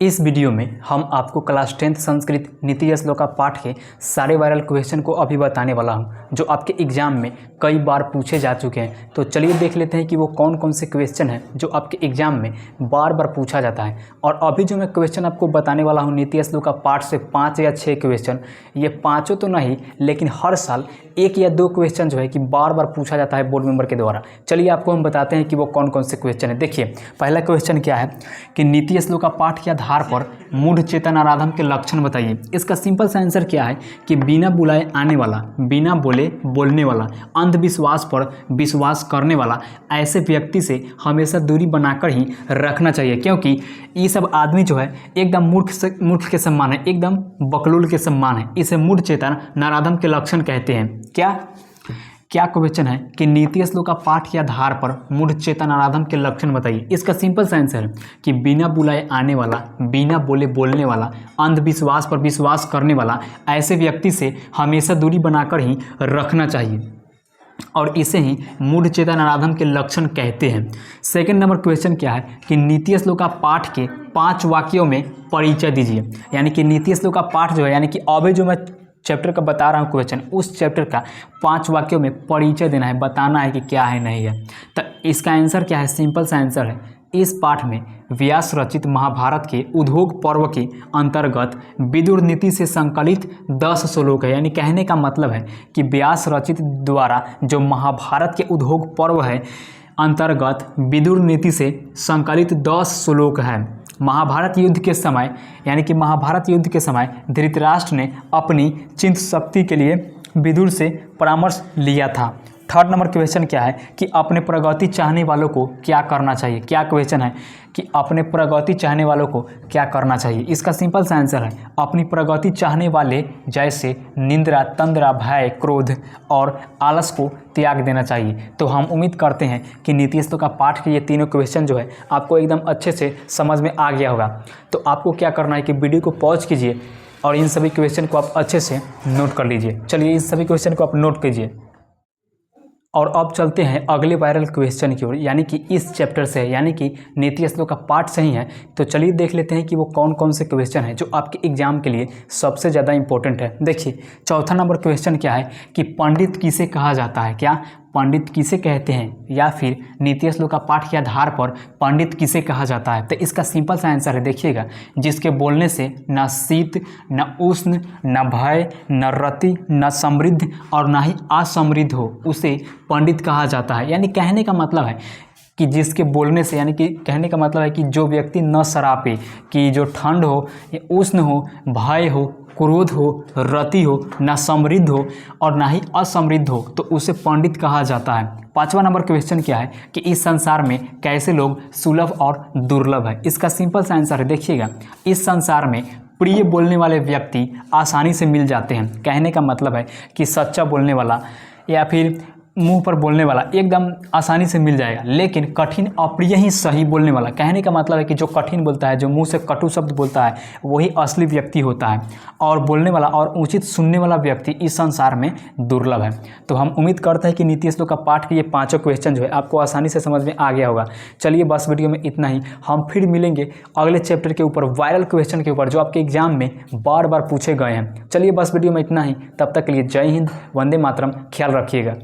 इस वीडियो में हम आपको क्लास 10th संस्कृत नीति श्लोका पाठ के सारे वायरल क्वेश्चन को अभी बताने वाला हूं जो आपके एग्जाम में कई बार पूछे जा चुके हैं। तो चलिए देख लेते हैं कि वो कौन कौन से क्वेश्चन हैं जो आपके एग्जाम में बार बार पूछा जाता है। और अभी जो मैं क्वेश्चन आपको बताने वाला हूं नीति श्लोका पाठ से 5 या 6 क्वेश्चन, ये पाँचों तो नहीं लेकिन हर साल 1 या 2 क्वेश्चन जो है कि बार बार पूछा जाता है बोर्ड मेंबर के द्वारा। चलिए आपको हम बताते हैं कि वो कौन कौन से क्वेश्चन है। देखिए पहला क्वेश्चन क्या है कि नीति श्लोका पाठ के आधार पर मूढ़ चेतन आराधम के लक्षण बताइए। इसका सिंपल सा आंसर क्या है कि बिना बुलाए आने वाला, बिना बोले बोलने वाला, अंधविश्वास पर विश्वास करने वाला, ऐसे व्यक्ति से हमेशा दूरी बनाकर ही रखना चाहिए, क्योंकि ये सब आदमी जो है एकदम मूर्ख के समान है, एकदम बकलूल के समान है। इसे मूढ़ चेतन नराधम के लक्षण कहते हैं। क्या क्वेश्चन है कि नीति श्लोका पाठ के आधार पर मूढ़ चेतन आराधम के लक्षण बताइए। इसका सिंपल सा आंसर है कि बिना बुलाए आने वाला, बिना बोले बोलने वाला, अंधविश्वास पर विश्वास करने वाला, ऐसे व्यक्ति से हमेशा दूरी बनाकर ही रखना चाहिए और इसे ही मूढ़ चेतन आराधम के लक्षण कहते हैं। सेकंड नंबर क्वेश्चन क्या है कि नीति श्लोका पाठ के 5 वाक्यों में परिचय दीजिए। यानी कि नीति श्लोका पाठ जो है, यानी कि अभी जो मैं चैप्टर का बता रहा हूँ क्वेश्चन, उस चैप्टर का 5 वाक्यों में परिचय देना है, बताना है कि क्या है नहीं है। तो इसका आंसर क्या है, सिंपल सा आंसर है, इस पाठ में व्यास रचित महाभारत के उद्योग पर्व के अंतर्गत विदुर नीति से संकलित 10 श्लोक है। यानी कहने का मतलब है कि व्यास रचित द्वारा जो महाभारत के उद्योग पर्व है अंतर्गत विदुर नीति से संकलित 10 श्लोक है। महाभारत युद्ध के समय, यानी कि महाभारत युद्ध के समय धृतराष्ट्र ने अपनी चिंत शक्ति के लिए विदुर से परामर्श लिया था। थर्ड नंबर क्वेश्चन क्या है कि अपने प्रगति चाहने वालों को क्या करना चाहिए। क्या क्वेश्चन है कि अपने प्रगति चाहने वालों को क्या करना चाहिए। इसका सिंपल सा आंसर है अपनी प्रगति चाहने वाले जैसे निंद्रा, तंद्रा, भय, क्रोध और आलस को त्याग देना चाहिए। तो हम उम्मीद करते हैं कि नीति श्लोका पाठ के ये तीनों क्वेश्चन जो है आपको एकदम अच्छे से समझ में आ गया होगा। तो आपको क्या करना है कि वीडियो को पॉज कीजिए और इन सभी क्वेश्चन को आप अच्छे से नोट कर लीजिए। चलिए इस सभी क्वेश्चन को आप नोट कीजिए और अब चलते हैं अगले वायरल क्वेश्चन की ओर, यानी कि इस चैप्टर से है, यानी कि नीति श्लोका पाठ से ही है। तो चलिए देख लेते हैं कि वो कौन कौन से क्वेश्चन हैं जो आपके एग्जाम के लिए सबसे ज़्यादा इंपॉर्टेंट है। देखिए चौथा नंबर क्वेश्चन क्या है कि पंडित किसे कहा जाता है। क्या पंडित किसे कहते हैं, या फिर नीति श्लोका पाठ के आधार पर पंडित किसे कहा जाता है। तो इसका सिंपल सा आंसर है, देखिएगा, जिसके बोलने से न शीत, न उष्ण, न भय, न रति, न समृद्ध और न ही असमृद्ध हो, उसे पंडित कहा जाता है। यानी कहने का मतलब है कि जिसके बोलने से, यानी कि कहने का मतलब है कि जो व्यक्ति न सरापे, कि जो ठंड हो, उष्ण हो, भय हो, क्रोध हो, रति हो, ना समृद्ध हो और ना ही असमृद्ध हो, तो उसे पंडित कहा जाता है। 5वां नंबर क्वेश्चन क्या है कि इस संसार में कैसे लोग सुलभ और दुर्लभ है। इसका सिंपल सा आंसर है, देखिएगा, इस संसार में प्रिय बोलने वाले व्यक्ति आसानी से मिल जाते हैं। कहने का मतलब है कि सच्चा बोलने वाला या फिर मुंह पर बोलने वाला एकदम आसानी से मिल जाएगा, लेकिन कठिन अप्रिय ही सही बोलने वाला, कहने का मतलब है कि जो कठिन बोलता है, जो मुंह से कटु शब्द बोलता है, वही असली व्यक्ति होता है। और बोलने वाला और उचित सुनने वाला व्यक्ति इस संसार में दुर्लभ है। तो हम उम्मीद करते हैं कि नीति श्लोका पाठ के ये 5 क्वेश्चन जो है आपको आसानी से समझ में आ गया होगा। चलिए बस वीडियो में इतना ही, हम फिर मिलेंगे अगले चैप्टर के ऊपर, वायरल क्वेश्चन के ऊपर जो आपके एग्जाम में बार बार पूछे गए हैं। चलिए बस वीडियो में इतना ही, तब तक के लिए जय हिंद, वंदे मातरम, ख्याल रखिएगा।